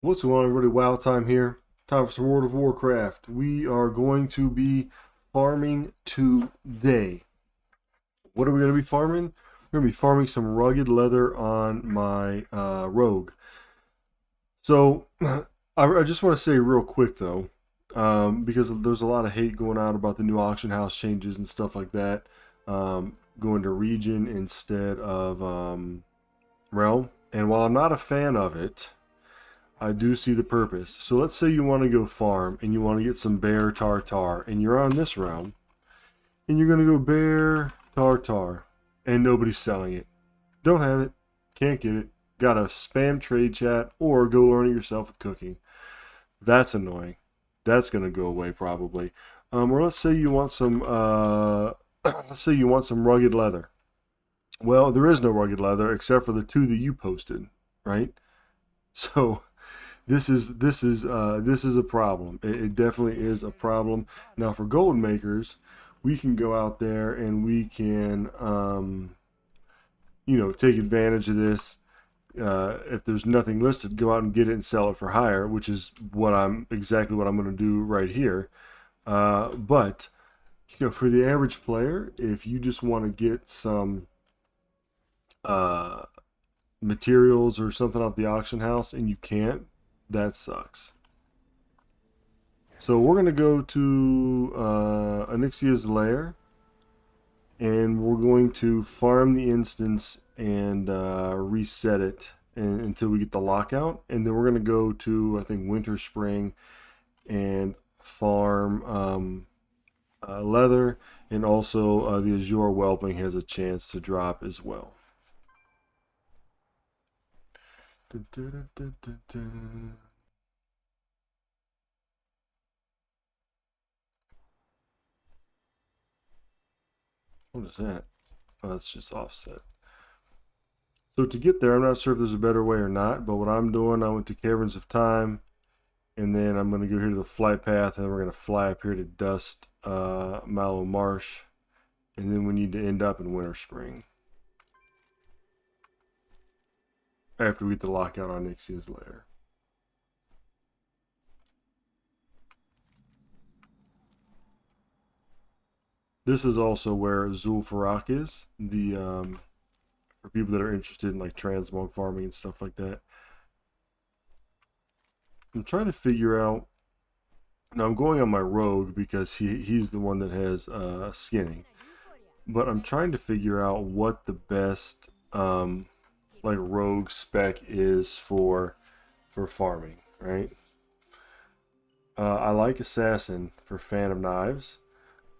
What's going on, everybody? WoW time here. Time for some World of Warcraft. We are going to be farming today. What are we going to be farming? We're going to be farming some rugged leather on my rogue. So, I just want to say real quick though, because there's a lot of hate going on about the new auction house changes and stuff like that, going to region instead of realm. And while I'm not a fan of it, I do see the purpose. So let's say you want to go farm and you want to get some bear tartar and you're on this realm and you're going to go bear tartar and nobody's selling it. Don't have it. Can't get it. Got to spam trade chat or go learn it yourself with cooking. That's annoying. That's going to go away probably. Or let's say you want some let's say you want some rugged leather. Well, there is no rugged leather except for the two that you posted, right? So this is a problem. It definitely is a problem. Now for gold makers, we can go out there and we can take advantage of this. If there's nothing listed, go out and get it and sell it for higher, which is exactly what I'm going to do right here. But for the average player, if you just want to get some materials or something off the auction house and you can't, that sucks. So we're going to go to Onyxia's lair and we're going to farm the instance and reset it until we get the lockout, and then we're going to go to, I think, Winter Spring and farm leather, and also the Azure Whelping has a chance to drop as well. What is that? Oh, that's just offset. So to get there, I'm not sure if there's a better way or not, but what I'm doing, I went to Caverns of Time, and then I'm going to go here to the flight path, and then we're going to fly up here to Dust Mallow Marsh, and then we need to end up in Winter Spring after we get the lockout on Nixia's lair. This is also where Zul'Farrak is, the for people that are interested in like transmog farming and stuff like that. I'm trying to figure out. Now I'm going on my rogue because he's the one that has skinning, but I'm trying to figure out what the best like rogue spec is for farming, right? I like assassin for fan of knives,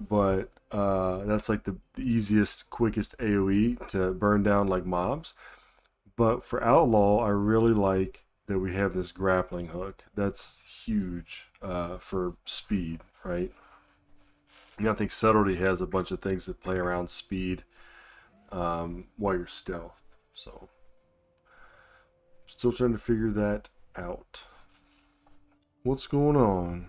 but that's like the easiest, quickest AoE to burn down like mobs. But for outlaw, I really like that we have this grappling hook. That's huge for speed, right? And I think subtlety has a bunch of things that play around speed while you're stealth. So still trying to figure that out. What's going on?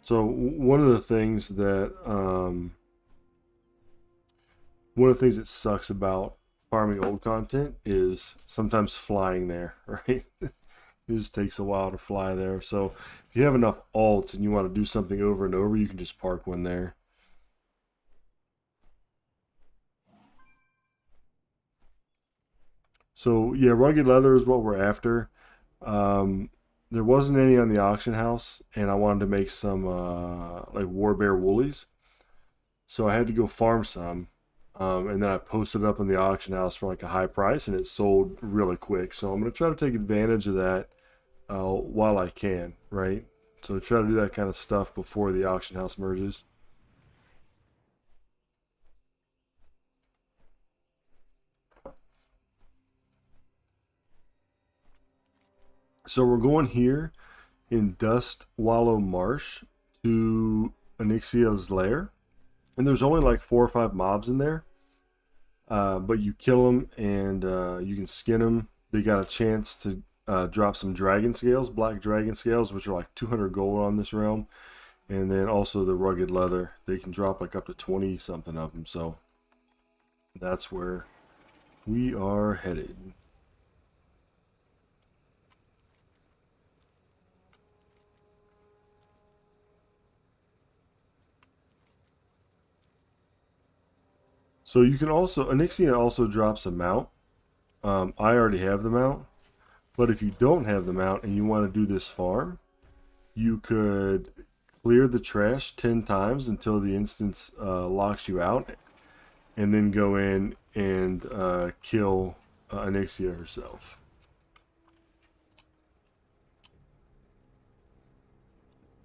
So one of the things that sucks about farming old content is sometimes flying there, right? It just takes a while to fly there. So if you have enough alts and you want to do something over and over, you can just park one there. So yeah, rugged leather is what we're after. There wasn't any on the auction house, and I wanted to make some like Warbear woolies. So I had to go farm some, and then I posted it up on the auction house for like a high price, and it sold really quick. So I'm going to try to take advantage of that while I can, right? So try to do that kind of stuff before the auction house merges. So we're going here in Dust Wallow Marsh to Onyxia's lair, and there's only like 4 or 5 mobs in there, but you kill them and you can skin them. They got a chance to drop some dragon scales, black dragon scales, which are like 200 gold on this realm, and then also the rugged leather. They can drop like up to 20 something of them. So That's where we are headed. So you can also, Onyxia also drops a mount. I already have the mount, but if you don't have the mount and you want to do this farm, you could clear the trash 10 times until the instance locks you out, and then go in and kill Onyxia herself.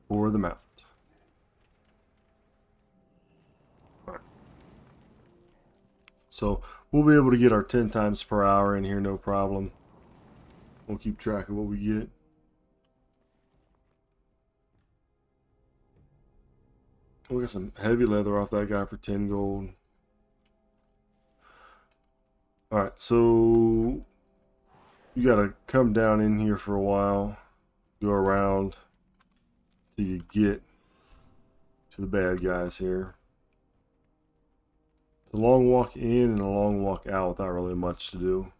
For the mount. Right. So we'll be able to get our 10 times per hour in here, no problem. We'll keep track of what we get. We got some heavy leather off that guy for 10 gold. Alright, so you gotta come down in here for a while, go around till you get to the bad guys here. It's a long walk in and a long walk out without really much to do.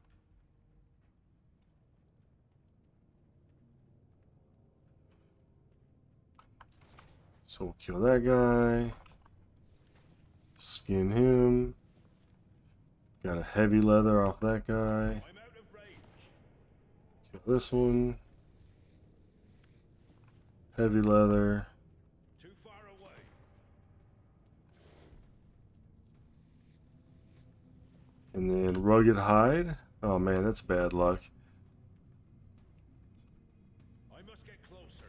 So we'll kill that guy, skin him, got a heavy leather off that guy, kill this one, heavy leather, too far away. and then rugged hide. Oh man, that's bad luck. I must get closer.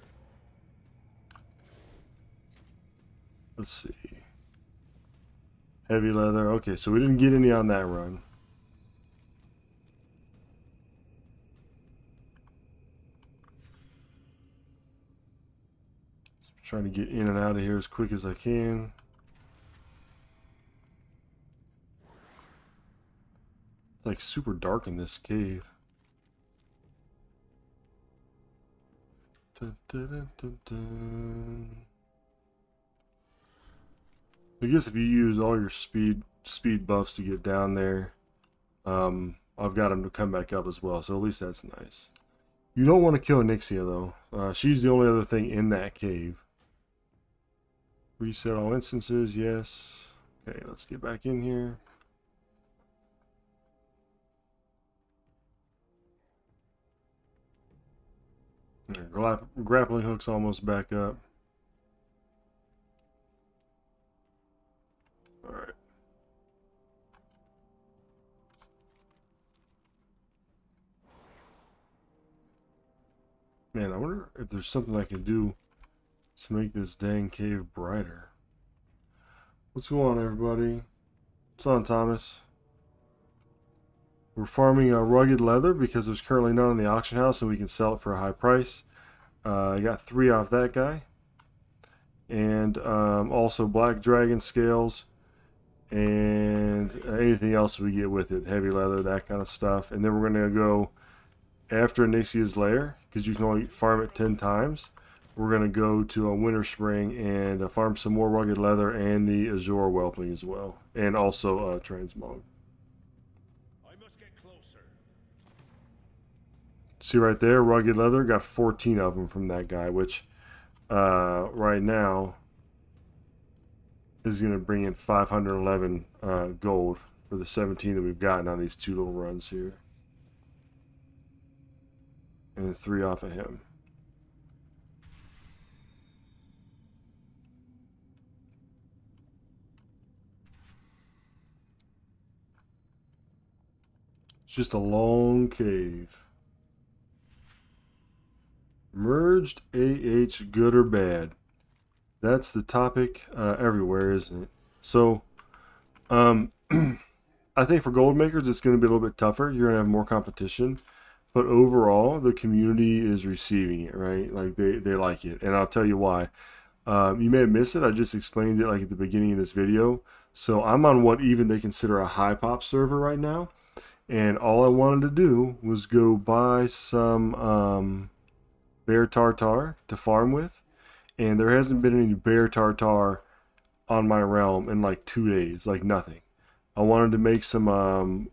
Let's see. Heavy leather. Okay, so we didn't get any on that run. Just trying to get in and out of here as quick as I can. It's like super dark in this cave. Dun, dun, dun, dun, dun. I guess if you use all your speed buffs to get down there, I've got them to come back up as well, so at least that's nice. You don't want to kill Onyxia though. She's the only other thing in that cave. Reset all instances, yes. Okay, let's get back in here. Grappling hook's almost back up. Alright. Man, I wonder if there's something I can do to make this dang cave brighter. What's going on, everybody? What's on, Thomas? We're farming rugged leather because there's currently none in the auction house and we can sell it for a high price. I got 3 off that guy. And also black dragon scales and anything else we get with it, heavy leather, that kind of stuff. And then we're going to go after Onyxia's lair because you can only farm it 10 times. We're going to go to a winter spring and farm some more rugged leather and the azure whelpling as well, and also transmog. I must get closer. See right there, rugged leather, got 14 of them from that guy, which right now is going to bring in 511 gold for the 17 that we've gotten on these 2 little runs here. And 3 off of him. It's just a long cave. Merged AH, good or bad? That's the topic everywhere, isn't it? So, I think for gold makers, it's going to be a little bit tougher. You're going to have more competition. But overall, the community is receiving it, right? Like, they like it. And I'll tell you why. You may have missed it. I just explained it like at the beginning of this video. So I'm on what even they consider a high pop server right now. And all I wanted to do was go buy some bear tartar to farm with. And there hasn't been any bear tartar on my realm in like 2 days, like nothing. I wanted to make some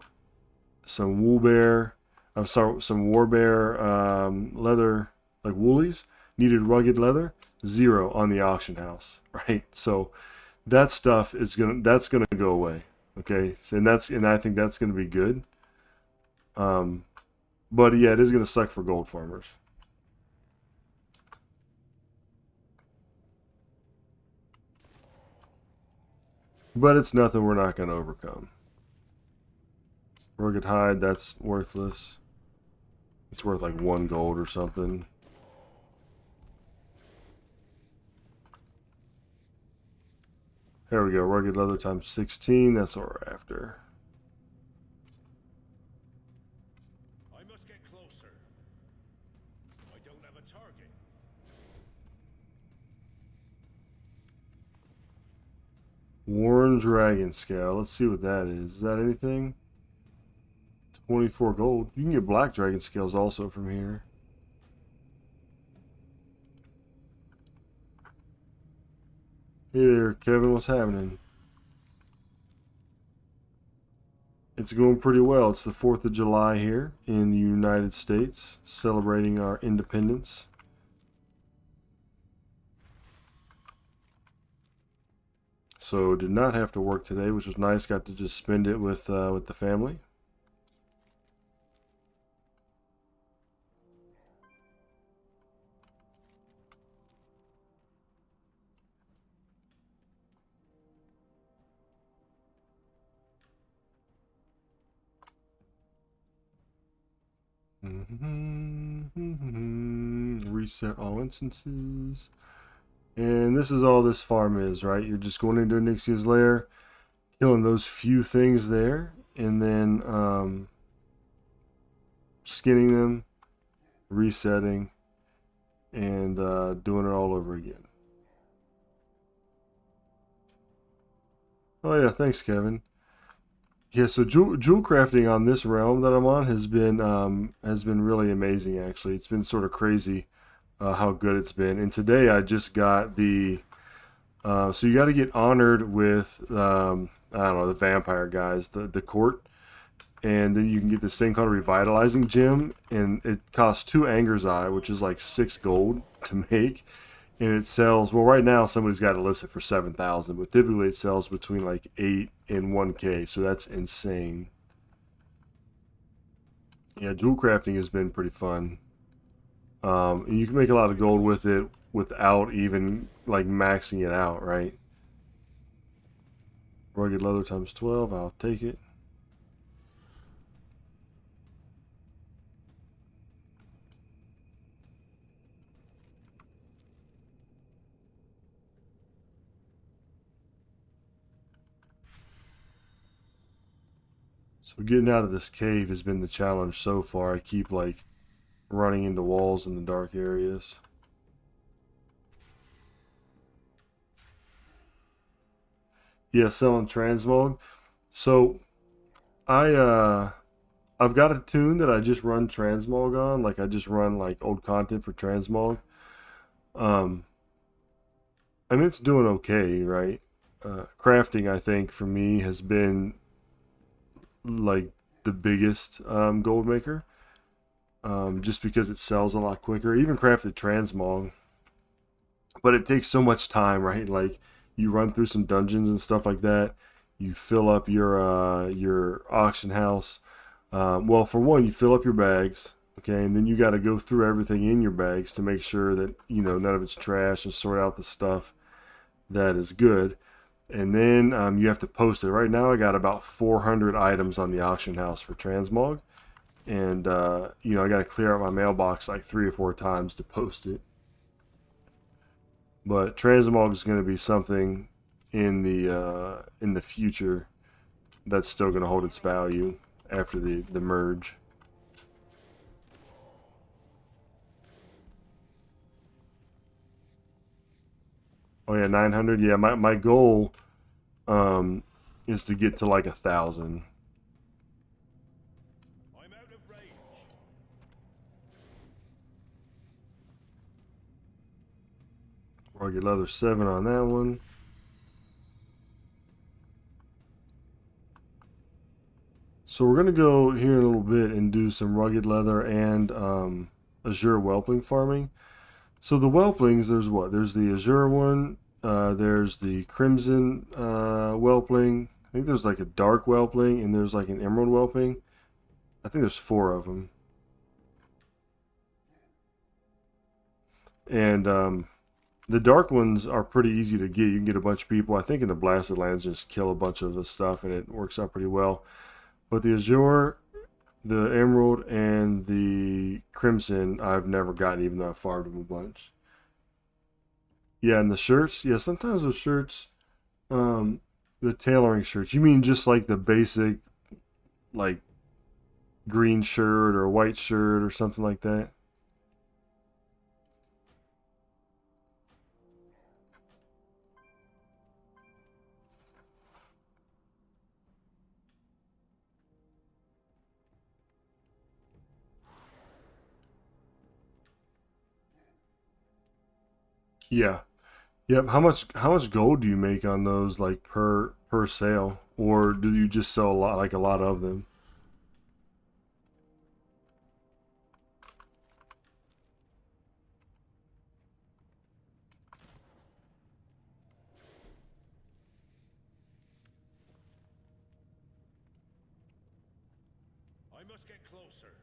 wool bear. I'm sorry, some war bear leather, like woolies. Needed rugged leather. 0 on the auction house, right? So that stuff that's gonna go away. Okay, and I think that's gonna be good. But yeah, it is gonna suck for gold farmers. But it's nothing we're not gonna overcome. Rugged hide, that's worthless. It's worth like 1 gold or something. There we go. Rugged leather times 16. That's what we're after. I must get closer. I don't have a target. Worn dragon scale. Let's see what that is. Is that anything? 24 gold. You can get black dragon scales also from here. Hey there, Kevin. What's happening? It's going pretty well. It's the 4th of July here in the United States, celebrating our independence. So did not have to work today, which was nice. Got to just spend it with the family. Reset all instances. And this is all this farm is, right? You're just going into Onyxia's lair, killing those few things there, and then skinning them, resetting, and doing it all over again. Oh yeah, thanks, Kevin. Yeah, so jewel crafting on this realm that I'm on has been really amazing. Actually, it's been sort of crazy how good it's been. And today I just got the so you got to get honored with I don't know, the vampire guys, the court, and then you can get this thing called a revitalizing gem, and it costs 2 Anger's Eye, which is like 6 gold to make, and it sells. Well, right now somebody's got it listed for 7,000, but typically it sells between like 8 and 1K, so that's insane. Yeah, jewel crafting has been pretty fun. And you can make a lot of gold with it without even like maxing it out, right? Rugged leather times 12, I'll take it. So getting out of this cave has been the challenge so far. I keep like running into walls in the dark areas. Yeah, selling transmog. So I I've got a tune that I just run transmog on. Like I just run like old content for transmog. Um I mean it's doing okay, right? Crafting I think for me has been like the biggest gold maker. Just because it sells a lot quicker. Even crafted transmog, but it takes so much time, right? Like you run through some dungeons and stuff like that. You fill up your auction house. Well, for one, you fill up your bags, okay, and then you got to go through everything in your bags to make sure that none of it's trash and sort out the stuff that is good. And then you have to post it. Right now, I got about 400 items on the auction house for transmog, and I got to clear out my mailbox like 3 or 4 times to post it. But transmog is going to be something in the future that's still going to hold its value after the merge. Oh yeah, 900. Yeah, my goal is to get to like 1,000. I'm out of range. Rugged leather 7 on that one. So we're gonna go here in a little bit and do some rugged leather and azure whelpling farming. So the whelplings, there's what? There's the azure one. There's the crimson whelpling. I think there's like a dark whelpling and there's like an emerald whelpling. I think there's 4 of them. And the dark ones are pretty easy to get. You can get a bunch of people. I think in the Blasted Lands, just kill a bunch of the stuff and it works out pretty well. But the azure, the emerald, and the crimson, I've never gotten, even though I've farmed them a bunch. Yeah, and the shirts. Yeah, sometimes those shirts, um, the tailoring shirts. You mean just like the basic, like green shirt or a white shirt or something like that? Yeah. Yep. How much gold do you make on those, like per sale, or do you just sell a lot, like a lot of them? I must get closer.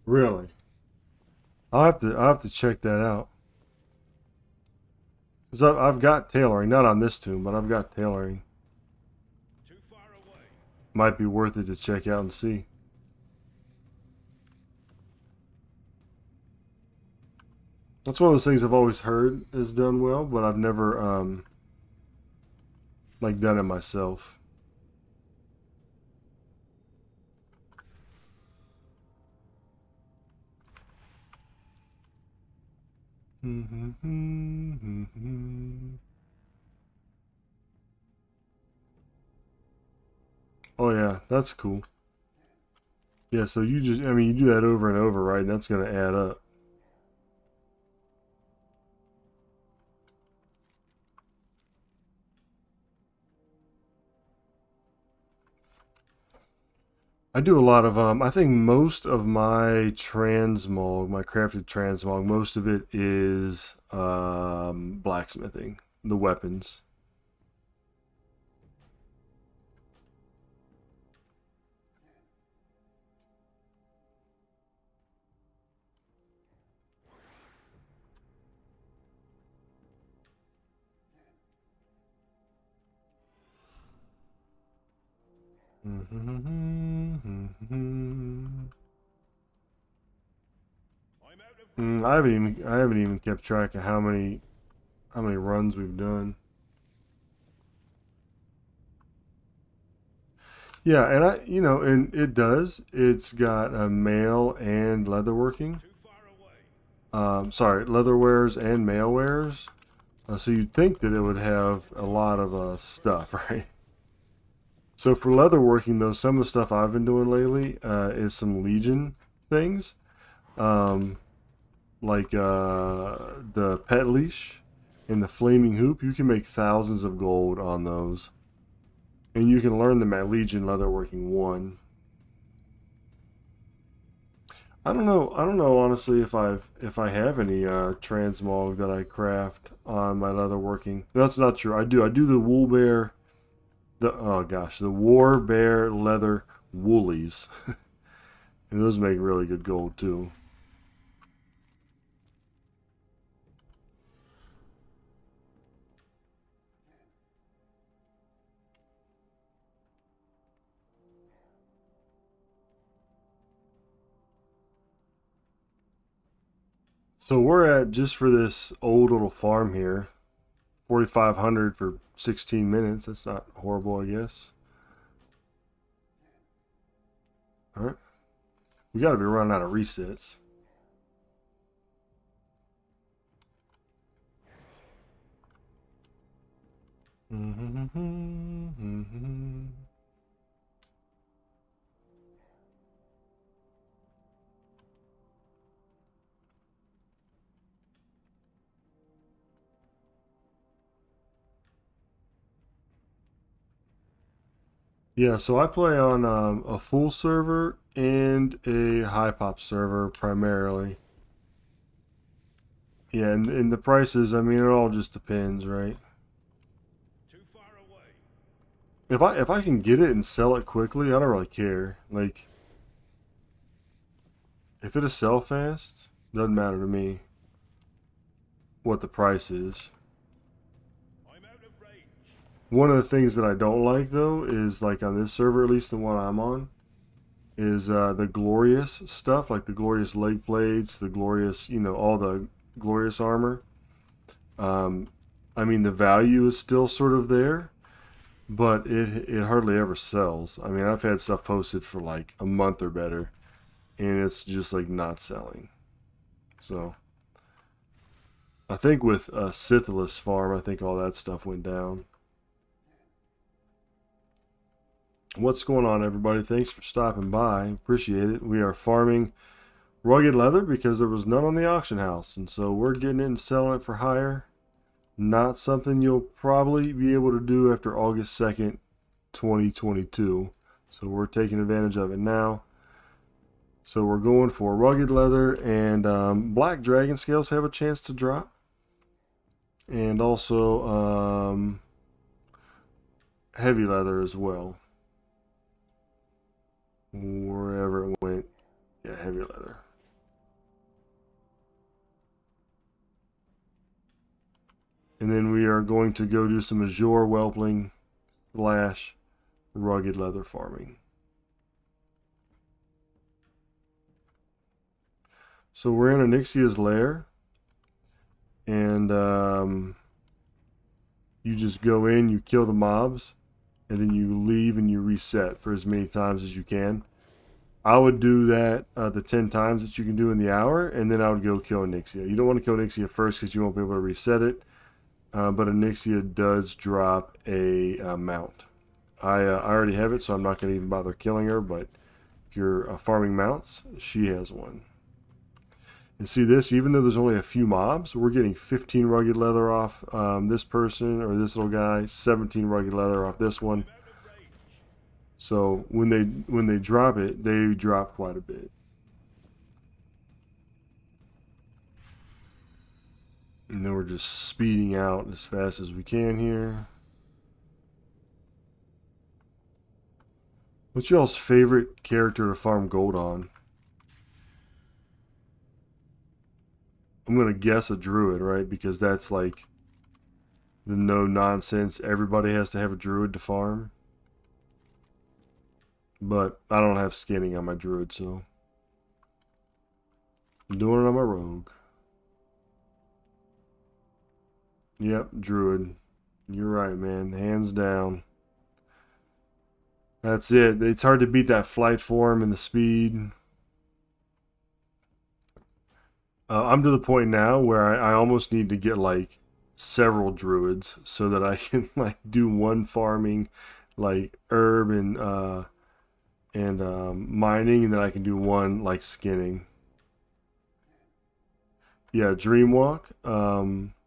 Really? I'll have to check that out. Cause I've got tailoring, not on this tomb, but I've got tailoring. Too far away. Might be worth it to check out and see. That's one of those things I've always heard is done well, but I've never like done it myself. Oh yeah, that's cool. Yeah, so you just, I mean, you do that over and over, right? And that's gonna add up. I do a lot of I think most of my transmog, my crafted transmog, most of it is blacksmithing, the weapons. I'm out of room. I haven't even kept track of how many runs we've done. Yeah, and and it does. It's got a mail and leatherworking. Too far away. Sorry, leatherwares and mailwares. So you'd think that it would have a lot of stuff, right? So for leatherworking, though, some of the stuff I've been doing lately is some Legion things, um, like the pet leash and the flaming hoop. You can make thousands of gold on those, and you can learn them at Legion Leatherworking 1. I don't know. I don't know honestly if I have any transmog that I craft on my leatherworking. That's not true. I do. I do the wool bear. The oh gosh, the war bear leather woolies, and those make really good gold too. So we're at, just for this old little farm here, 4,500 for 16 minutes. That's not horrible, I guess. All right, we got to be running out of resets. Yeah, so I play on a full server and a high pop server primarily. Yeah, and the prices, I mean, it all just depends, right? Too far away. If I can get it and sell it quickly, I don't really care. Like, if it'll sell fast, doesn't matter to me what the price is. I'm out of range. One of the things that I don't like though is like on this server, at least the one I'm on, is the glorious stuff, like the glorious leg plates, the glorious, all the glorious armor. Um, I mean, the value is still sort of there, but it hardly ever sells. I mean, I've had stuff posted for like a month or better, and it's just like not selling. So I think with Sithless Farm, I think all that stuff went down. What's going on, everybody? Thanks for stopping by. Appreciate it. We are farming rugged leather because there was none on the auction house, and so we're getting it and selling it for hire. Not something you'll probably be able to do after August 2nd, 2022. So we're taking advantage of it now. So we're going for rugged leather, and black dragon scales have a chance to drop. And also heavy leather as well. Wherever it went. Yeah, heavy leather. And then we are going to go do some azure whelpling slash rugged leather farming. So we're in Onyxia's lair, and you just go in, you kill the mobs, and then you leave and you reset for as many times as you can. I would do that the 10 times that you can do in the hour, and then I would go kill Onyxia. You don't want to kill Onyxia first because you won't be able to reset it, but Onyxia does drop a mount. I already have it, so I'm not going to even bother killing her, but if you're farming mounts, she has one. And see this, even though there's only a few mobs, we're getting 15 rugged leather off this person or this little guy, 17 rugged leather off this one. I'm out of range. So when they drop it, they drop quite a bit. And then we're just speeding out as fast as we can here. What's y'all's favorite character to farm gold on? I'm gonna guess a druid, right? Because that's like the no nonsense. Everybody has to have a druid to farm. But I don't have skinning on my druid, so I'm doing it on my rogue. Yep, druid. You're right, man. Hands down. That's it. It's hard to beat that flight form and the speed. I'm to the point now where I almost need to get like several druids so that I can like do one farming, like herb and mining, and then I can do one like skinning. Yeah, dreamwalk.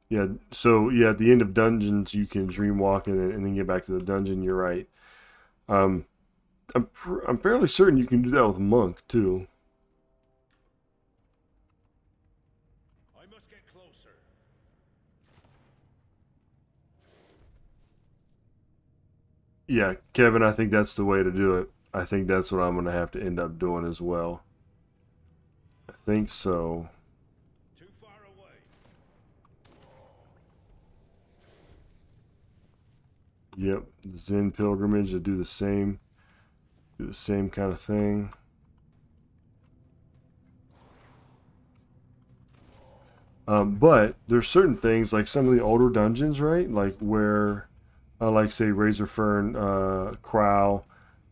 Yeah, so yeah, at the end of dungeons you can dreamwalk and then get back to the dungeon. You're right. Um, I'm fairly certain you can do that with monk too. I must get closer. Yeah, Kevin, I think that's the way to do it. I think that's what I'm gonna have to end up doing as well. I think so. Too far away. Yep, Zen pilgrimage to do the same kind of thing. But there's certain things like some of the older dungeons, right? Like where, like say Razorfern, Crow,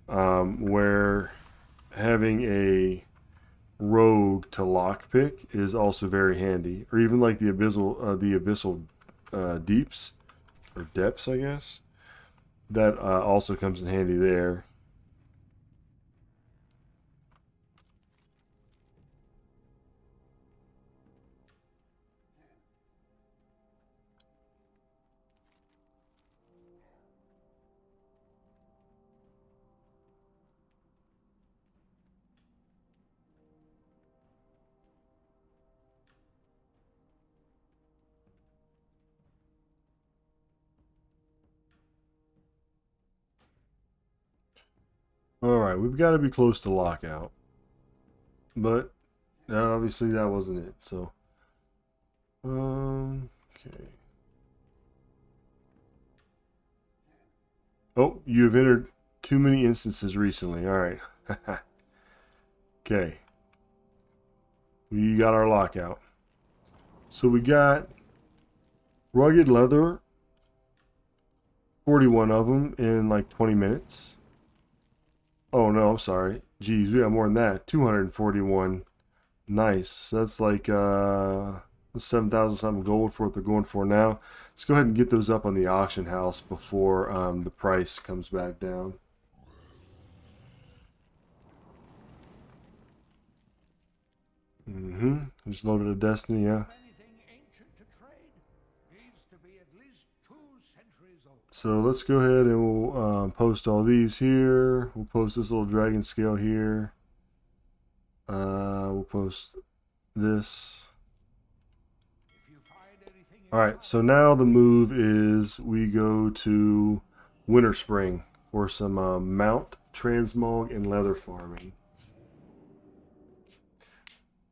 where having a rogue to lockpick is also very handy, or even like the abyssal deeps or depths, I guess. That also comes in handy there. Alright, we've got to be close to lockout. But obviously that wasn't it, so. Okay. Oh, you have entered too many instances recently. Alright. Okay. We got our lockout. So we got rugged leather, 41 of them in like 20 minutes. Oh no, I'm sorry. Geez, we got more than that. 241. Nice. So that's like 7,000 something gold for what they're going for now. Let's go ahead and get those up on the auction house before the price comes back down. Just loaded a Destiny, yeah. So let's go ahead and we'll post all these here. We'll post this little dragon scale here. We'll post this. Alright, so now the move is we go to Winter Spring for some mount, transmog, and leather farming.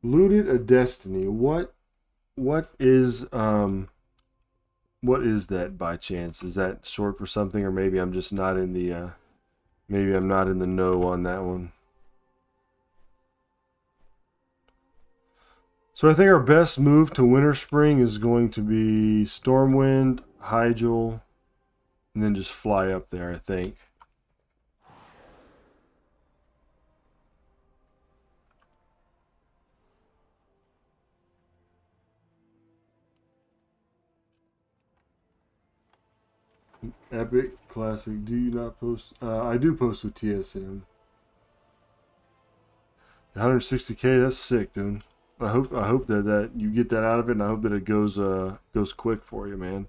Looted a Destiny. What is that by chance? Is that short for something, or maybe I'm just not in the maybe I'm not in the know on that one. So I think our best move to Winter Spring is going to be Stormwind, Hyjal, and then just fly up there, I think. Epic, classic. Do you not post? I do post with TSM. 160k. That's sick, dude. I hope that you get that out of it, and I hope that it goes quick for you, man.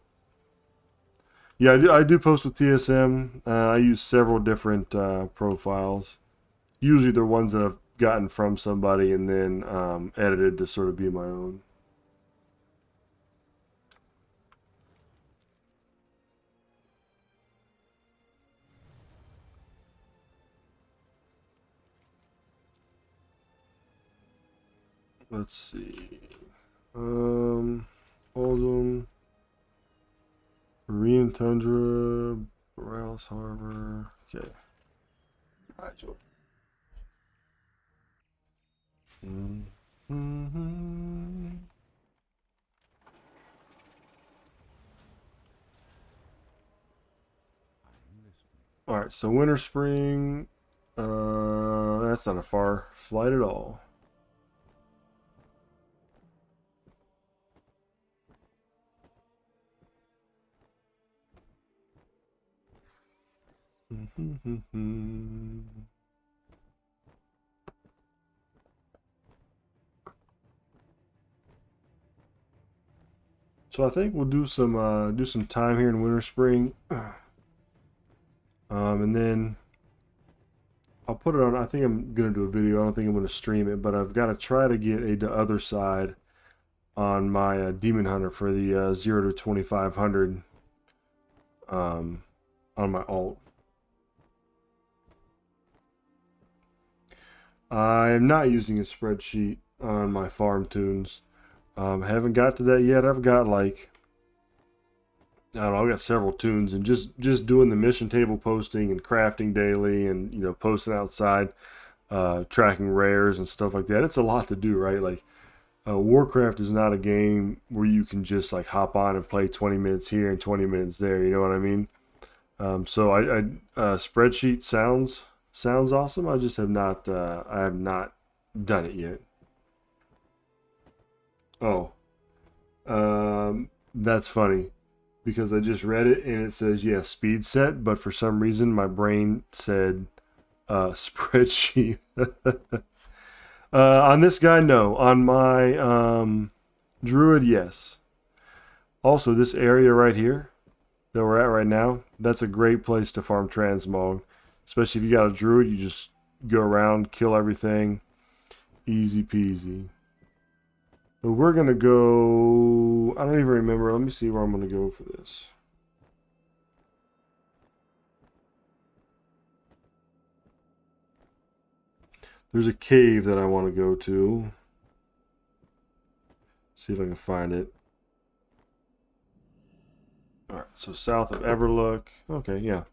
Yeah, I do post with TSM. I use several different profiles. Usually they're ones that I've gotten from somebody and then edited to sort of be my own. Let's see. Oldham, Korean Tundra, Borealis Harbor. Okay. Alright, Joe. Alright, so Winter Spring. That's not a far flight at all. So I think we'll do some time here in Winter Spring, and then I'll put it on. I think I'm gonna do a video. I don't think I'm gonna stream it, but I've got to try to get the other side on my Demon Hunter for the 0 to 2500 on my alt. I am not using a spreadsheet on my farm tunes. Haven't got to that yet. I've got like, I don't know, I've got several tunes, and just doing the mission table posting and crafting daily, and you know, posting outside, tracking rares and stuff like that. It's a lot to do, right? Like Warcraft is not a game where you can just like hop on and play 20 minutes here and 20 minutes there. You know what I mean? So I spreadsheet sounds awesome. I just have not I have not done it yet. Oh, that's funny because I just read it and it says, yeah, speed set, but for some reason my brain said spreadsheet. On this guy, no. On my druid, yes. Also, this area right here that we're at right now, that's a great place to farm transmog. Especially if you got a druid, you just go around, kill everything. Easy peasy. But we're going to go... I don't even remember. Let me see where I'm going to go for this. There's a cave that I want to go to. See if I can find it. Alright, so south of Everlook. Okay, yeah.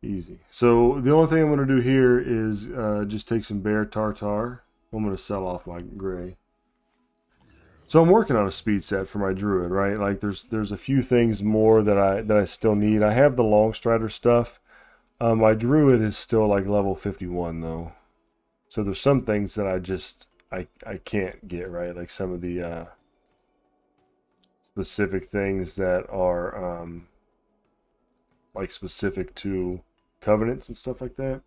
Easy. So the only thing I'm going to do here is just take some bear tartar. I'm going to sell off my gray. So I'm working on a speed set for my druid, right? Like there's a few things more that I still need. I have the long strider stuff. My druid is still like level 51 though. So there's some things that I can't get, right? Like some of the specific things that are like specific to covenants and stuff like that.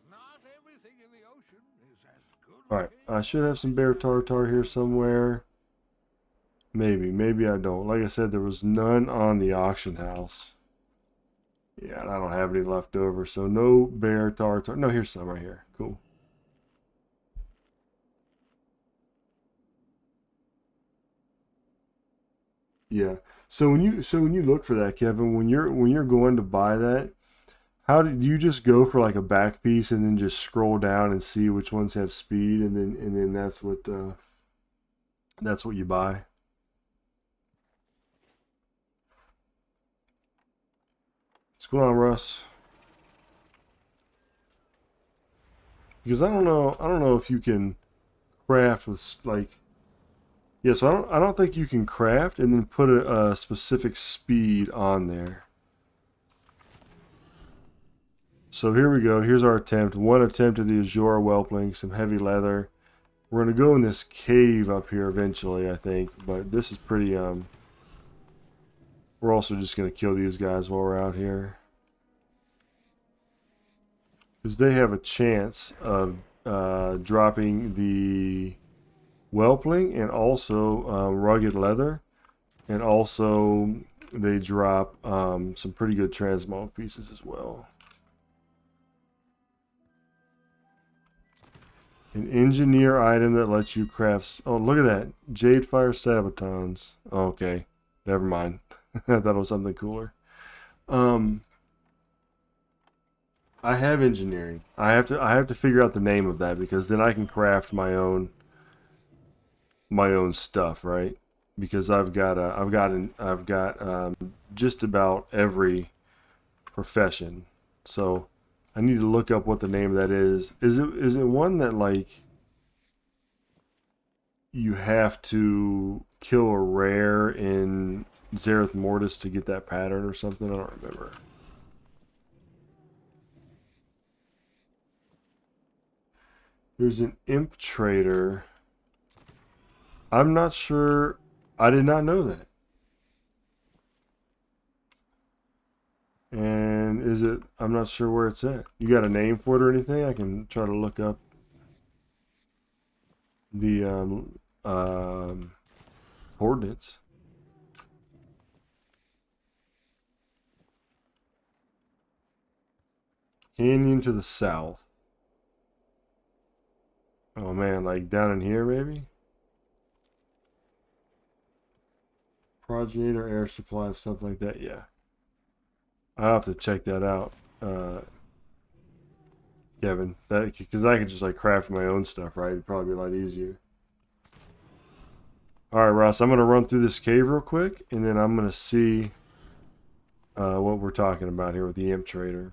Not everything in the ocean is as good. All right, I should have some bear tartar here somewhere. Maybe I don't. Like I said, there was none on the auction house. Yeah, and I don't have any left over, so no bear tartar. No, here's some right here. Cool. Yeah. So when you look for that, Kevin, when you're going to buy that, how did you just go for like a back piece and then just scroll down and see which ones have speed and then that's what you buy? What's going on, Russ? Because I don't know if you can craft with like yeah, so I don't think you can craft and then put a specific speed on there. So here we go. Here's our attempt. One attempt at the Azure Whelpling, some heavy leather. We're gonna go in this cave up here eventually, I think. But this is pretty we're also just gonna kill these guys while we're out here. Because they have a chance of dropping the Whelpling and also rugged leather. And also they drop some pretty good transmog pieces as well. An engineer item that lets you craft... Oh, look at that. Jade Fire Sabatons. Oh, okay. Never mind. I thought it was something cooler. I have engineering. I have to figure out the name of that because then I can craft my own stuff, right? Because I've got just about every profession. So I need to look up what the name of that is. Is it one that like you have to kill a rare in Zereth Mortis to get that pattern or something? I don't remember. There's an imp trader. I'm not sure. I did not know that. And is it? I'm not sure where it's at. You got a name for it or anything? I can try to look up the coordinates. Canyon to the south. Oh man, like down in here maybe? Progenitor air supply, something like that. Yeah. I'll have to check that out, Kevin. That because I could just like craft my own stuff, right? It'd probably be a lot easier. All right, Ross. I'm gonna run through this cave real quick, and then I'm gonna see what we're talking about here with the imp trader.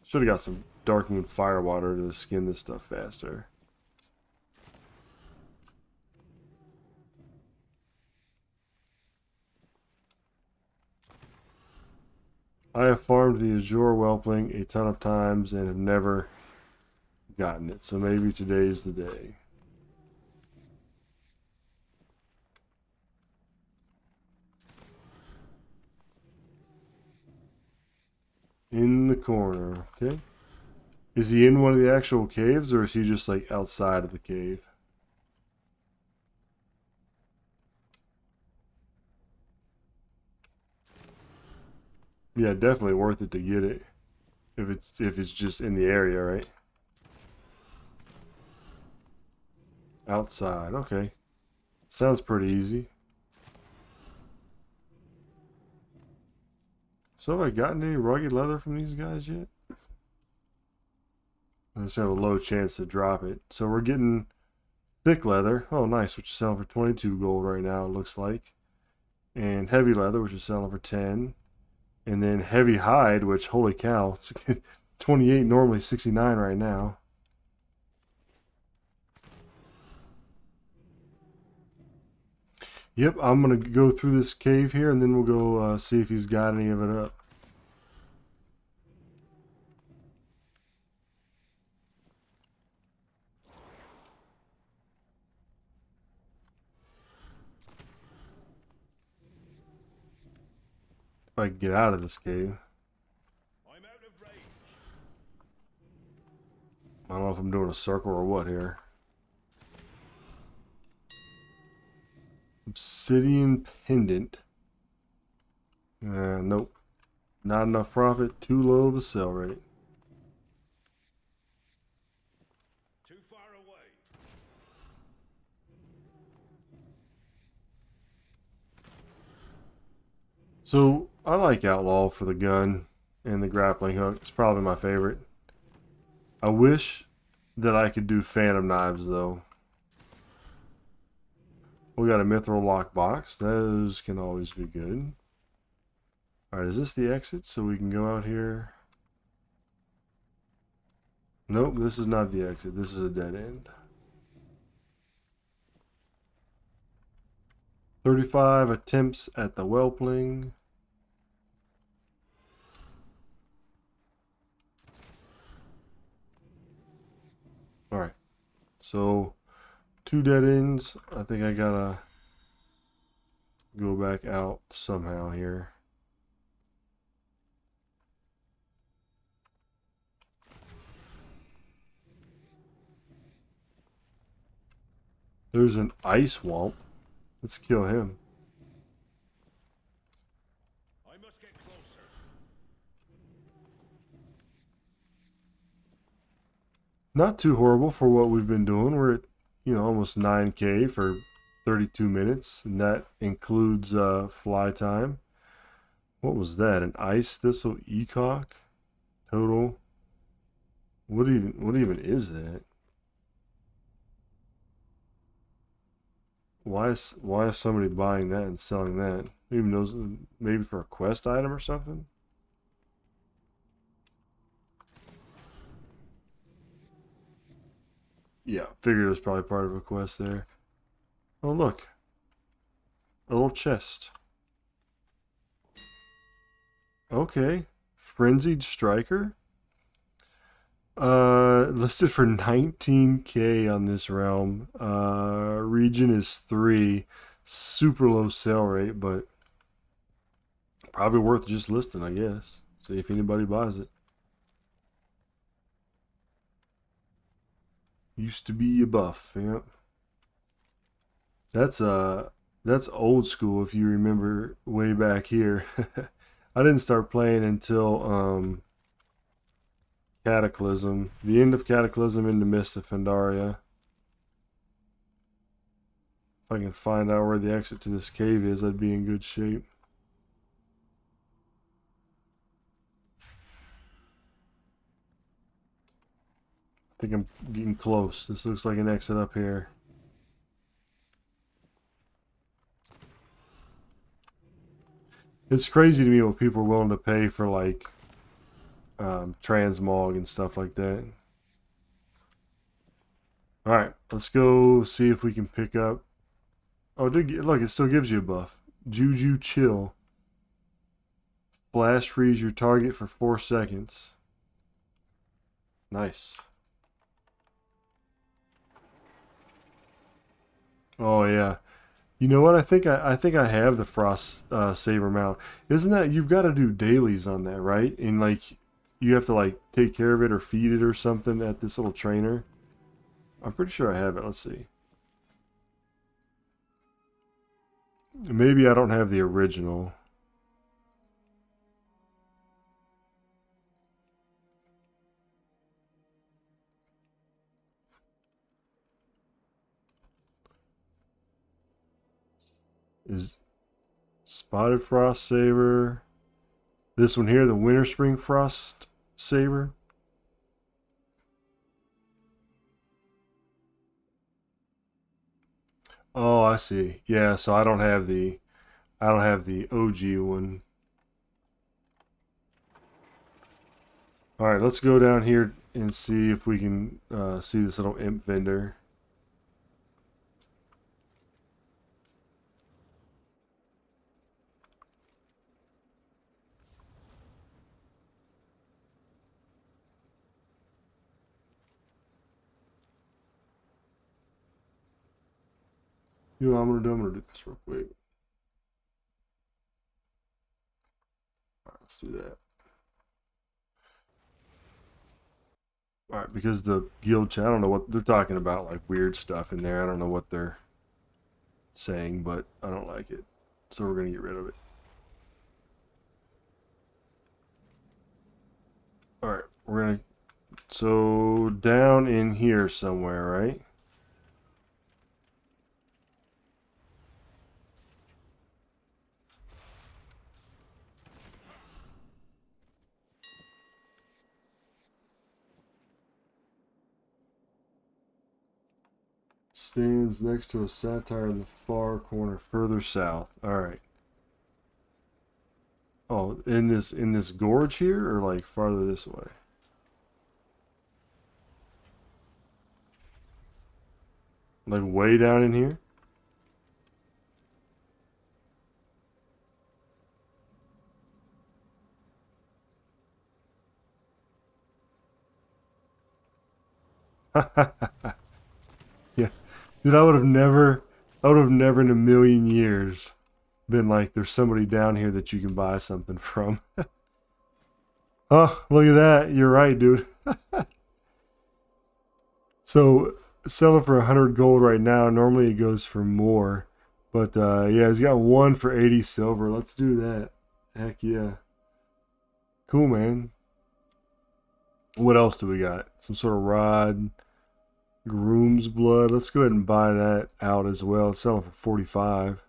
Should have got some Dark Moon Firewater to skin this stuff faster. I have farmed the Azure Whelpling a ton of times and have never gotten it, so maybe today's the day. In the corner, okay. Is he in one of the actual caves, or is he just like outside of the cave? Yeah, definitely worth it to get it. If it's just in the area, right? Outside, okay. Sounds pretty easy. So have I gotten any rugged leather from these guys yet? I just have a low chance to drop it. So we're getting thick leather. Oh, nice, which is selling for 22 gold right now, it looks like. And heavy leather, which is selling for 10. And then heavy hide, which, holy cow, it's 28, normally 69 right now. Yep, I'm going to go through this cave here, and then we'll go see if he's got any of it up. If I can get out of this cave. I'm out of range. I don't know if I'm doing a circle or what here. Obsidian pendant. Nope. Not enough profit. Too low of a sell rate. Too far away. So I like Outlaw for the gun and the grappling hook. It's probably my favorite. I wish that I could do Phantom Knives though. We got a Mithril lockbox. Those can always be good. Alright, is this the exit? So we can go out here. Nope, this is not the exit. This is a dead end. 35 attempts at the whelpling. Alright, so 2 dead ends. I think I gotta go back out somehow here. There's an ice womp. Let's kill him. I must get closer. Not too horrible for what we've been doing. We're at, almost 9k for 32 minutes, and that includes fly time. What was that? An ice thistle ecock? Total. What even is that? Why is somebody buying that and selling that? Even knows, maybe for a quest item or something? Yeah, figured it was probably part of a quest there. Oh, look. A little chest. Okay. Frenzied Striker? Listed for 19k on this realm. Region is 3. Super low sell rate, but probably worth just listing, I guess. See if anybody buys it. Used to be a buff, yep. That's old school if you remember way back here. I didn't start playing until Cataclysm. The end of Cataclysm into Mist of Pandaria. If I can find out where the exit to this cave is, I'd be in good shape. I think I'm getting close. This looks like an exit up here. It's crazy to me what people are willing to pay for, like, Transmog and stuff like that. Alright, let's go see if we can pick up... Oh, look, it still gives you a buff. Juju Chill. Flash freeze your target for 4 seconds. Nice. Oh yeah. You know what? I think I have the Frost Saber mount. Isn't that you've got to do dailies on that, right? And like you have to like take care of it or feed it or something at this little trainer. I'm pretty sure I have it. Let's see. Maybe I don't have the original. Is Spotted Frost Saber. This one here, the Winter Spring Frost Saber. Oh, I see. Yeah, so I don't have the OG one. All right, let's go down here and see if we can see this little imp vendor. You know what I'm gonna do? I'm gonna do this real quick. All right, let's do that. All right, because the guild chat, I don't know what they're talking about, like weird stuff in there. I don't know what they're saying, but I don't like it. So we're gonna get rid of it. All right, we're gonna, so down in here somewhere, right? Stands next to a satire in the far corner, further south. All right. Oh, in this gorge here, or like farther this way? Like way down in here? Yeah. Dude, I would have never in a million years been like, there's somebody down here that you can buy something from. Oh, look at that. You're right, dude. So, selling for 100 gold right now. Normally it goes for more. But, yeah, he's got one for 80 silver. Let's do that. Heck yeah. Cool, man. What else do we got? Some sort of rod. Groom's blood. Let's go ahead and buy that out as well. It's selling for 45.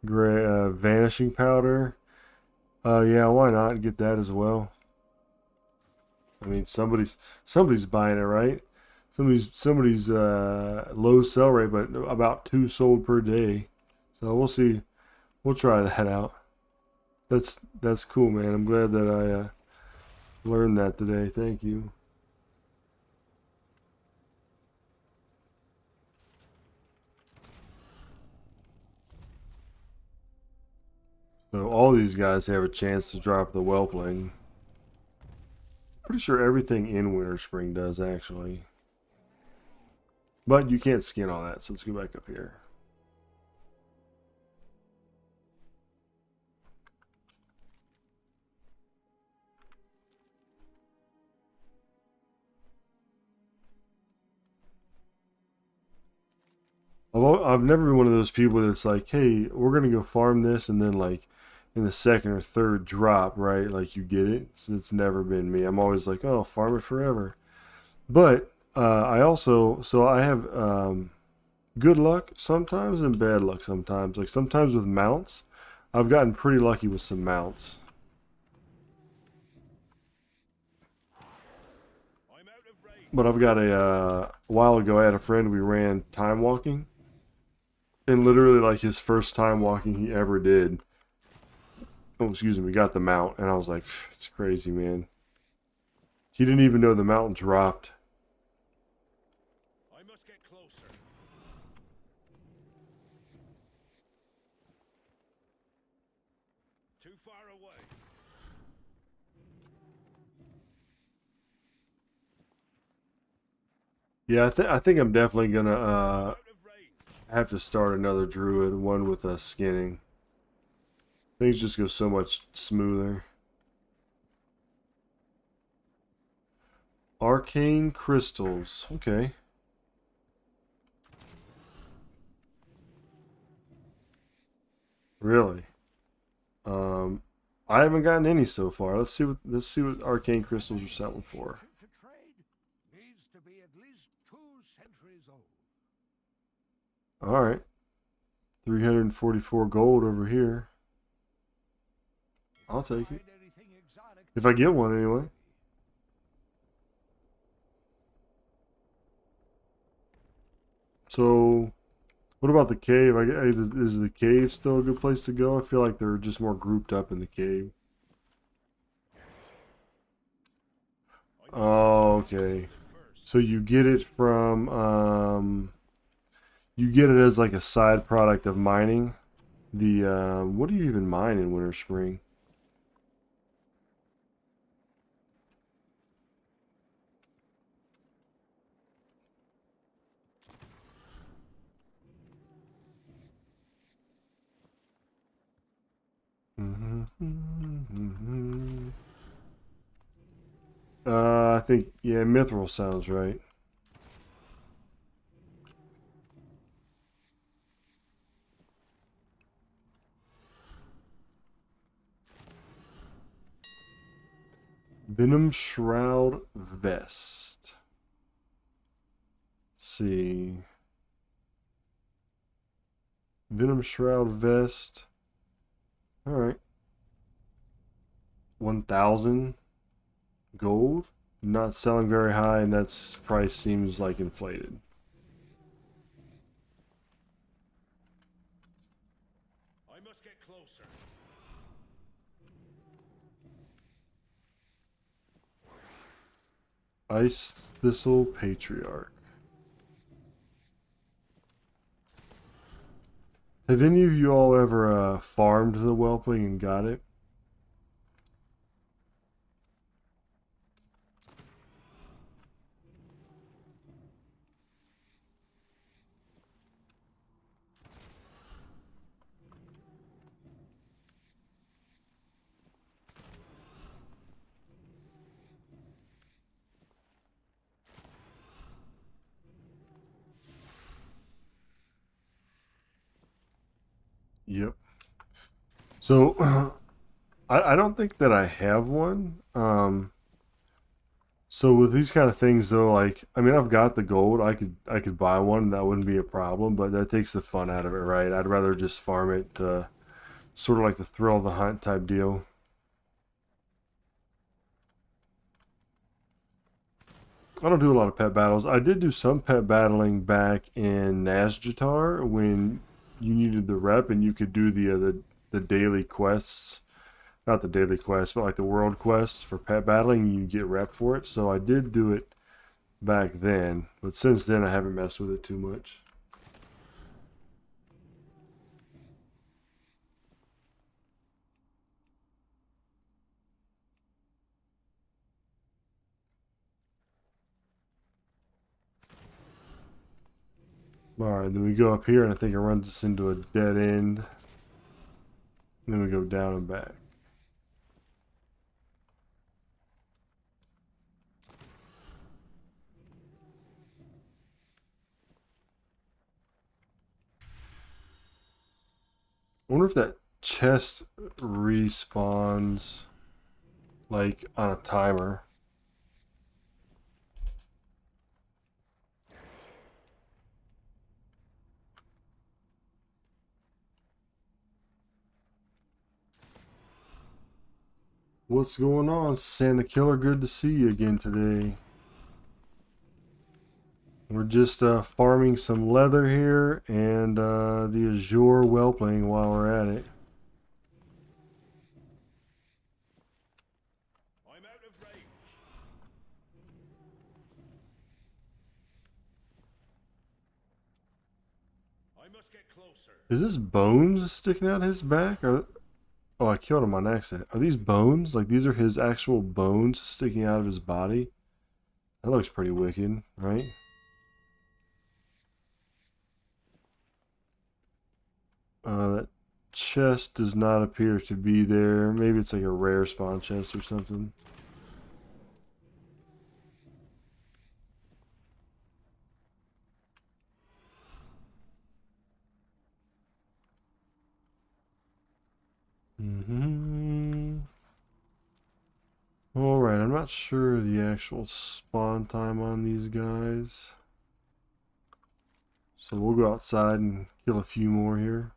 Vanishing powder. Yeah, why not get that as well? I mean, somebody's buying it, right? Somebody's low sell rate, but about 2 sold per day. So we'll see. We'll try that out. That's cool, man. I'm glad that I learned that today. Thank you. So all these guys have a chance to drop the whelpling. Pretty sure everything in Winter Spring does, actually. But you can't skin all that, so let's go back up here. I've never been one of those people that's like, hey, we're gonna go farm this, and then like in the second or third drop, right? Like you get it. It's never been me. I'm always like, oh, farm it forever. But I have good luck sometimes and bad luck sometimes. Like sometimes with mounts, I've gotten pretty lucky with some mounts. I'm out of range. But I've got a while ago, I had a friend, we ran time walking, and literally like his first time walking he ever did. Oh, excuse me, we got the mount, and I was like, it's crazy, man. He didn't even know the mountain dropped. I must get closer. Too far away. Yeah, I think I'm definitely gonna Out of range. have to start another druid, one with skinning. Things just go so much smoother. Arcane Crystals. Okay. Really? Um, I haven't gotten any so far. Let's see what Arcane Crystals are selling for. To trade needs to be at least 2 centuries old. All right. 344 gold over here. I'll take it. If I get one, anyway. So, what about the cave? Is the cave still a good place to go? I feel like they're just more grouped up in the cave. Oh, okay. So you get it from, you get it as like a side product of mining. The, what do you even mine in Winter Spring? I think, yeah, Mithril sounds right. Venom Shroud Vest. Let's see. Venom Shroud Vest. Alright. 1,000 gold. Not selling very high, and that's price seems like inflated. I must get closer. Ice Thistle Patriarch. Have any of you all ever farmed the Whelpling and got it? Yep. So, I don't think that I have one. So with these kind of things though, like I mean I've got the gold, I could buy one, that wouldn't be a problem, but that takes the fun out of it, right? I'd rather just farm it, sort of like the thrill of the hunt type deal. I don't do a lot of pet battles. I did do some pet battling back in Nazjatar when you needed the rep and you could do the daily quests, not the daily quests, but like the world quests for pet battling. And you get rep for it, so I did do it back then, but since then I haven't messed with it too much. Alright, then we go up here and I think it runs us into a dead end. And then we go down and back. I wonder if that chest respawns like on a timer. What's going on, Santa Killer? Good to see you again today. We're just farming some leather here and the Azure Whelpling while we're at it. I'm out of range. I must get closer. Is this bones sticking out his back? Oh, I killed him on accident. Are these bones? Like these are his actual bones sticking out of his body? That looks pretty wicked, right? That chest does not appear to be there. Maybe it's like a rare spawn chest or something. Alright, I'm not sure the actual spawn time on these guys. So we'll go outside and kill a few more here.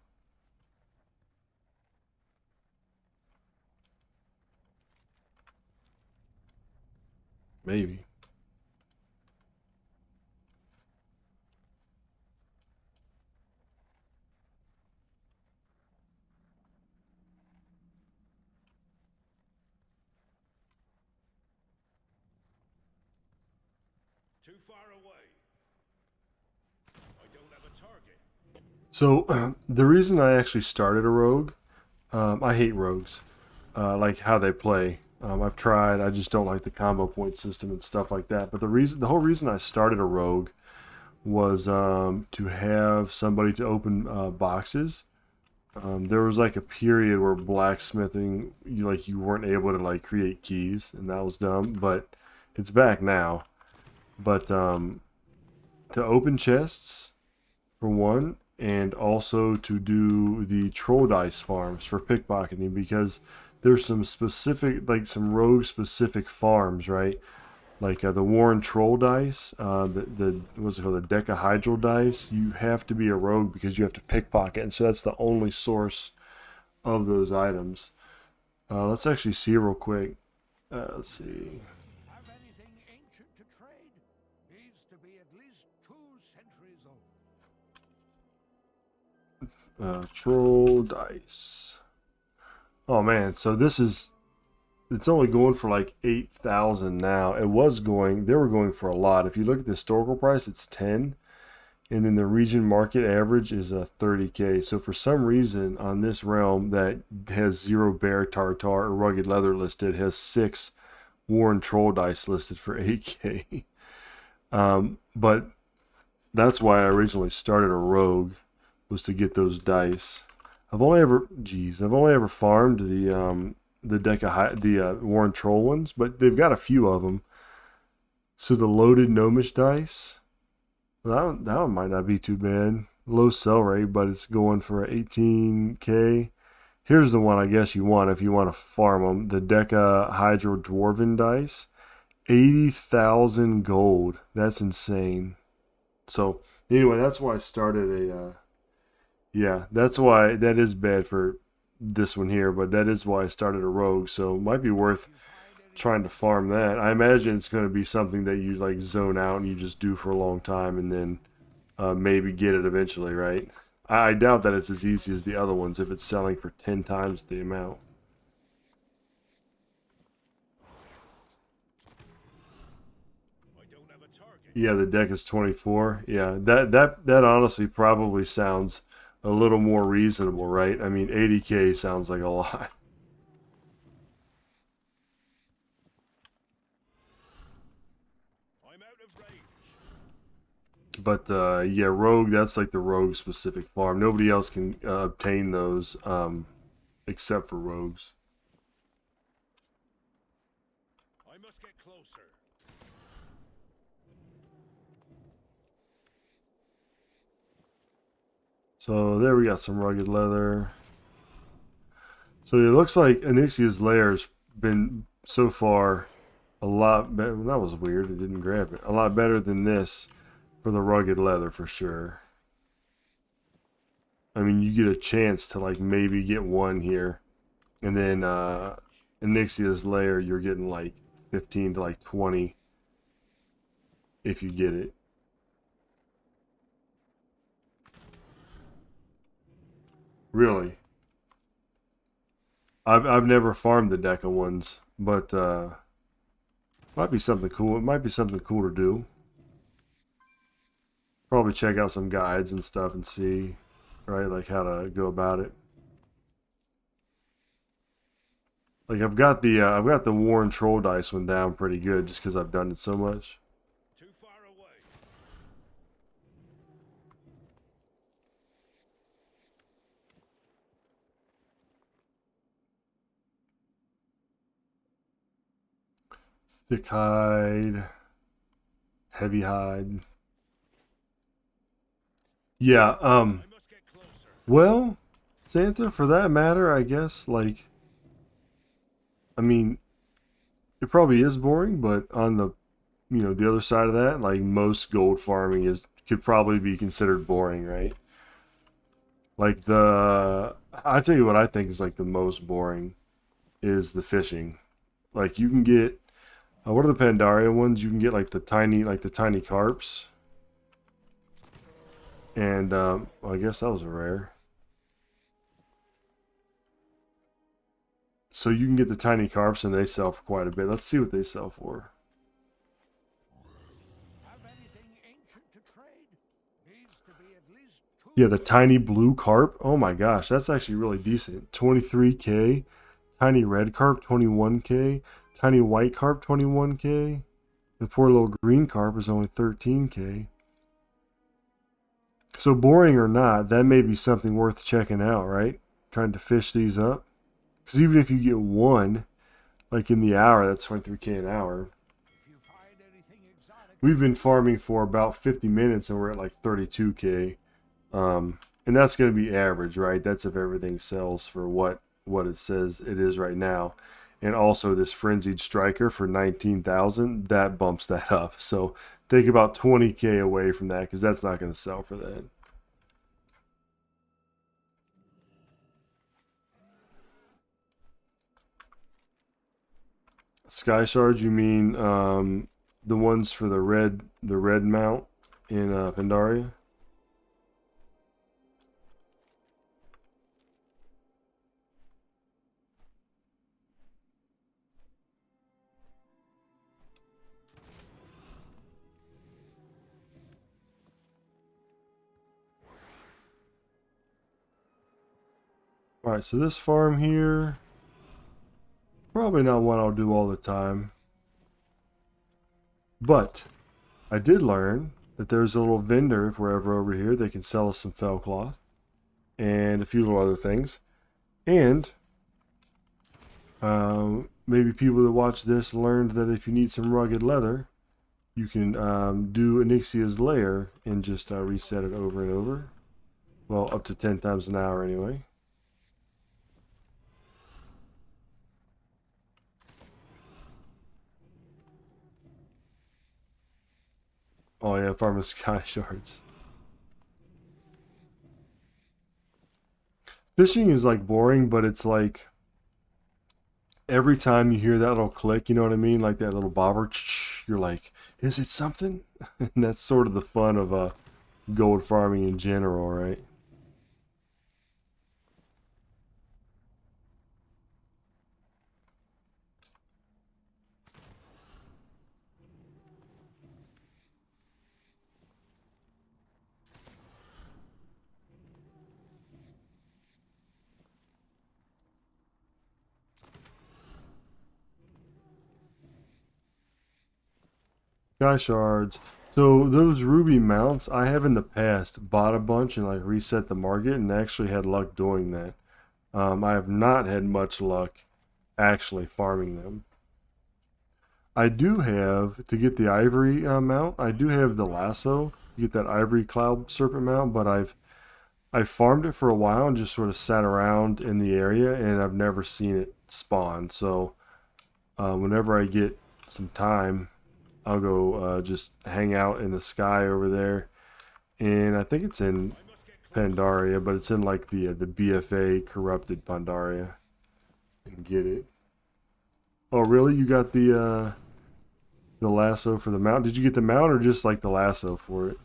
Maybe. Too far away. I don't have a target. So the reason I actually started a rogue, I hate rogues, like how they play. I've tried. I just don't like the combo point system and stuff like that. But the whole reason I started a rogue was to have somebody to open boxes. There was like a period where blacksmithing, you weren't able to like create keys, and that was dumb. But it's back now. But to open chests, for one, and also to do the troll dice farms for pickpocketing, because there's some specific, like some rogue specific farms, right? Like the Warren troll dice, the what's it called, the decahydral dice. You have to be a rogue because you have to pickpocket, and so that's the only source of those items. Let's actually see real quick. Let's see. Have anything ancient to trade? Needs to be at least 2 centuries old. Troll dice. Oh man, so it's only going for like 8,000 now. They were going for a lot. If you look at the historical price, it's 10, and then the region market average is a 30k. So for some reason on this realm that has 0 bear tartar or rugged leather listed, has 6 Warren troll dice listed for 8k. But that's why I originally started a rogue, was to get those dice. I've only ever farmed the Warren Troll ones, but they've got a few of them. So the loaded gnomish dice, that one might not be too bad. Low sell rate, but it's going for 18k. Here's the one I guess you want if you want to farm them. The Decahydral Dwarven dice, 80,000 gold. That's insane. So anyway, that's why I started a. Yeah, that's why that is bad for this one here, but that is why I started a rogue, so it might be worth trying to farm that. I imagine it's going to be something that you like zone out and you just do for a long time and then maybe get it eventually, right? I doubt that it's as easy as the other ones if it's selling for 10 times the amount. I don't have a target. Yeah, the deck is 24. Yeah, that honestly probably sounds a little more reasonable, right? I mean, 80k sounds like a lot. I'm out of range. But yeah, rogue, that's like the rogue specific farm. Nobody else can obtain those except for rogues. I must get closer. So there we got some rugged leather. So it looks like Anixia's lair's been so far a lot better. That was weird. It didn't grab it. A lot better than this for the rugged leather for sure. I mean, you get a chance to like maybe get one here, and then Anixia's lair, you're getting like 15 to like 20 if you get it. Really? I've never farmed the Deca ones, but might be something cool. It might be something cool to do. Probably check out some guides and stuff and see, right, like how to go about it. Like I've got the Warren Troll dice one down pretty good just because I've done it so much. Too far away. Thick hide, heavy hide. Yeah, I must get closer. well, Santa, for that matter, I guess, like, I mean, it probably is boring, but on the, the other side of that, like, most gold farming could probably be considered boring, right? Like, I tell you what I think is, like, the most boring is the fishing. Like, you can get, What are the Pandaria ones? You can get like the tiny carps. And well, I guess that was a rare. So you can get the tiny carps and they sell for quite a bit. Let's see what they sell for. Have anything ancient to trade? Needs to be at least two. Yeah, the tiny blue carp. Oh my gosh, that's actually really decent. 23k. Tiny red carp, 21k. Tiny white carp, 21k. The poor little green carp is only 13k. So boring or not, that may be something worth checking out, right? Trying to fish these up. Because even if you get one, like in the hour, that's 23k an hour. If you find anything exotic, We've been farming for about 50 minutes and we're at like 32k. And that's going to be average, right? That's if everything sells for what it says it is right now. And also this Frenzied Striker for 19,000, that bumps that up. So take about 20k away from that because that's not going to sell for that. Sky Shards, you mean the ones for the red mount in Pandaria? Alright, so this farm here, probably not one I'll do all the time. But I did learn that there's a little vendor, if we're ever over here, they can sell us some fell cloth and a few little other things. And maybe people that watch this learned that if you need some rugged leather, you can do Onyxia's Lair and just reset it over and over. Well, up to 10 times an hour anyway. Oh yeah, farming Sky Shards. Fishing is like boring, but it's like every time you hear that little click, you know what I mean? Like that little bobber, you're like, is it something? And that's sort of the fun of gold farming in general, right? Sky Shards. So those ruby mounts, I have in the past bought a bunch and like reset the market and actually had luck doing that. I have not had much luck actually farming them. I do have, to get the ivory mount, I do have the lasso to get that ivory cloud serpent mount, but I farmed it for a while and just sort of sat around in the area and I've never seen it spawn. So whenever I get some time, I'll go just hang out in the sky over there. And I think it's in Pandaria, but it's in like the BFA corrupted Pandaria. And get it. Oh really? You got the lasso for the mount? Did you get the mount or just like the lasso for it?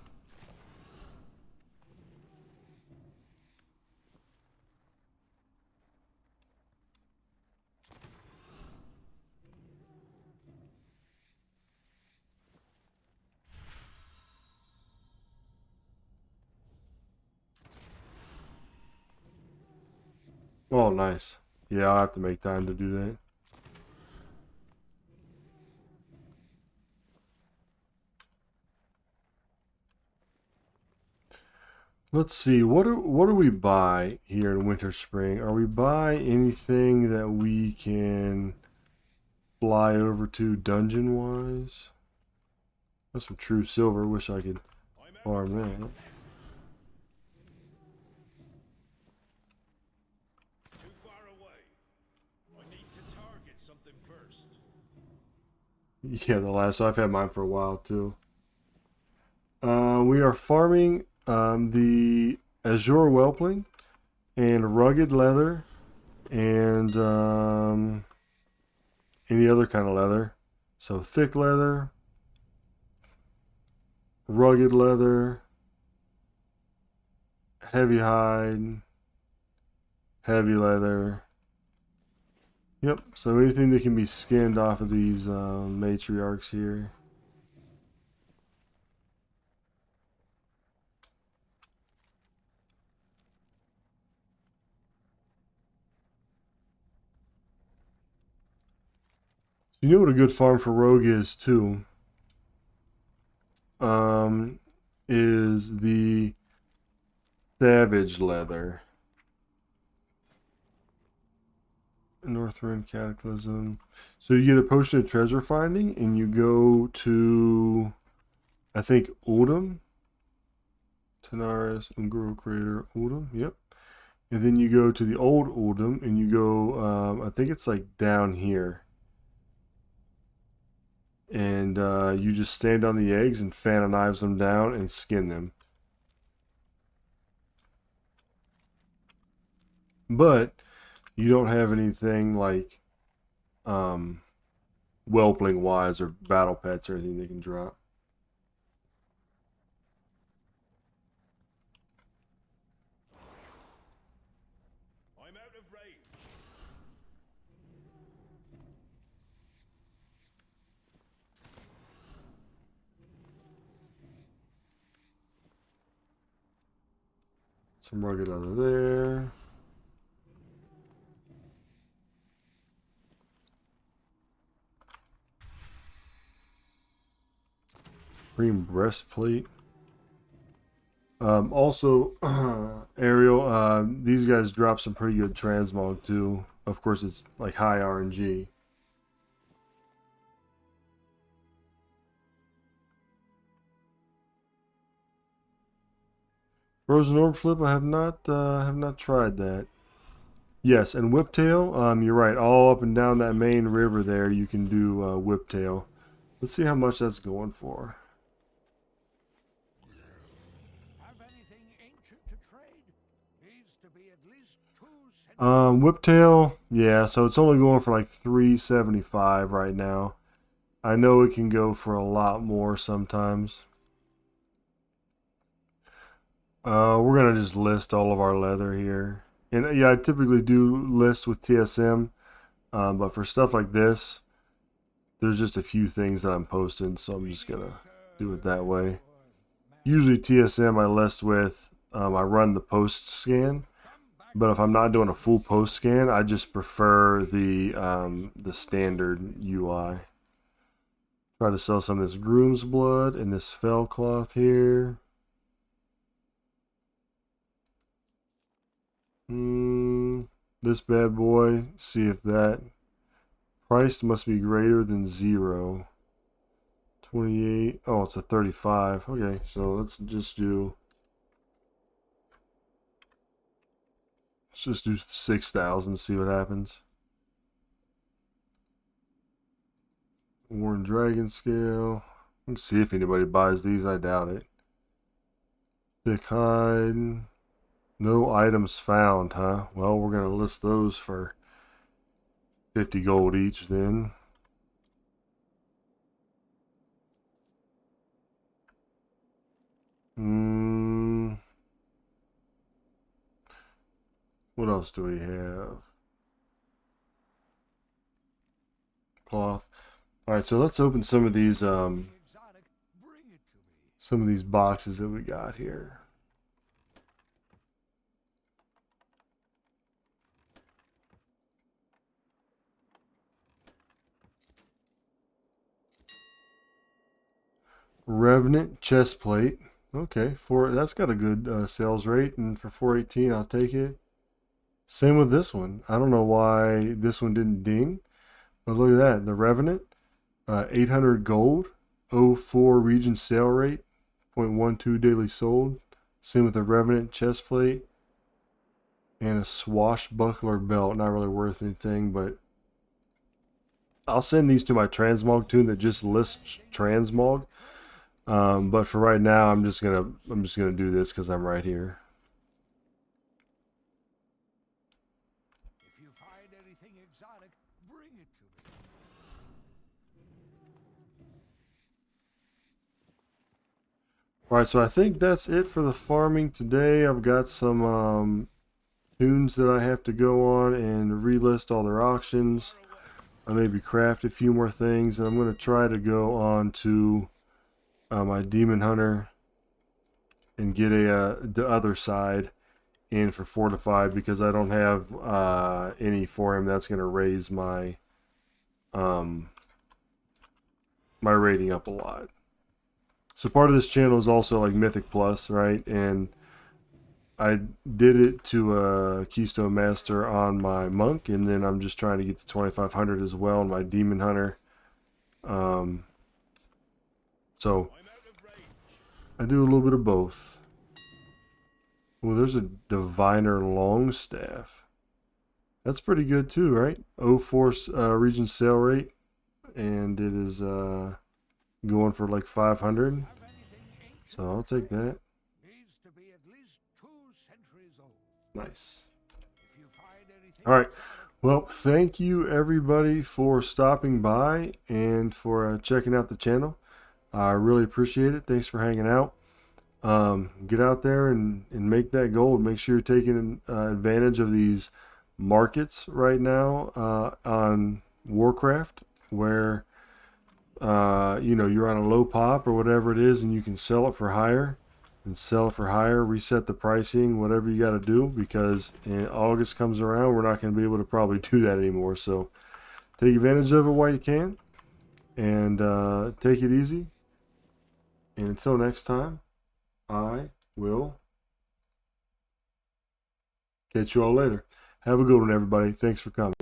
Oh, nice. Yeah, I'll have to make time to do that. Let's see. What do we buy here in Winter Spring? Are we buy anything that we can fly over to dungeon wise? That's some true silver. Wish I could farm that. Too far away. I need to target something first. Yeah, the lasso. I've had mine for a while too. We are farming the Azure Whelpling and rugged leather and any other kind of leather. So thick leather, rugged leather, heavy hide, heavy leather. Yep, so anything that can be skinned off of these matriarchs here. You know what a good farm for rogue is too? Is the savage leather. Northrend Cataclysm. So you get a potion of treasure finding, and you go to, I think, Oldham. Tanaris, Ungro Crater, Oldham. Yep. And then you go to the old Oldham, and you go, I think it's like down here. And you just stand on the eggs and fan knives them down and skin them. But you don't have anything like whelpling wise or battle pets or anything they can drop. I'm out of range. Some rugged leather there. Green breastplate. Also, Ariel, these guys drop some pretty good transmog too. Of course, it's like high RNG. Frozen orb flip. I have not tried that. Yes, and whiptail. You're right. All up and down that main river there, you can do whiptail. Let's see how much that's going for. Have anything ancient to trade? Needs to be at least 2 centuries. Whiptail, yeah, so it's only going for like 375 right now. I know it can go for a lot more sometimes. We're gonna just list all of our leather here. And yeah, I typically do list with TSM, but for stuff like this, there's just a few things that I'm posting, so I'm just gonna do it that way. Usually TSM I list with, I run the post scan. But if I'm not doing a full post scan, I just prefer the standard UI. Try to sell some of this groom's blood and this fell cloth here. This bad boy. See if that price must be greater than 0. 28. Oh, it's a 35. Okay, so let's just do. Let's just do 6,000. See what happens. Worn Dragon Scale. Let's see if anybody buys these. I doubt it. Thick hide. No items found, huh? Well, we're going to list those for 50 gold each then. What else do we have? Cloth. Alright, so let's open some of these Exotic, bring it to me. some of these boxes that we got here. Revenant chest plate. Okay, that's got a good sales rate, and for 418, I'll take it. Same with this one. I don't know why this one didn't ding, but look at that. The Revenant, 800 gold, 04 region sale rate, 0.12 daily sold. Same with the Revenant chest plate and a swashbuckler belt. Not really worth anything, but I'll send these to my Transmog tune that just lists Transmog. But for right now, I'm just gonna do this because I'm right here. If you find anything exotic, bring it to me. Alright, so I think that's it for the farming today. I've got some tunes that I have to go on and relist all their auctions. I maybe craft a few more things, and I'm going to try to go on to my Demon Hunter and get the other side in for fortified, because I don't have any for him that's going to raise my my rating up a lot. So part of this channel is also like Mythic Plus, right? And I did it to Keystone Master on my Monk, and then I'm just trying to get to 2500 as well on my Demon Hunter. So I do a little bit of both. Well, there's a Diviner Longstaff. That's pretty good too, right? 04 region sale rate, and it is going for like 500. So I'll take that. Needs to be at least 2 centuries old. Nice. If you find anything All right. Well, thank you everybody for stopping by and for checking out the channel. I really appreciate it. Thanks for hanging out. Get out there and make that gold. Make sure you're taking advantage of these markets right now on Warcraft, where you know, you're on a low pop or whatever it is, and you can sell it for higher, reset the pricing, whatever you got to do, because in August comes around, we're not going to be able to probably do that anymore. So take advantage of it while you can, and take it easy. And until next time, I will catch you all later. Have a good one, everybody. Thanks for coming.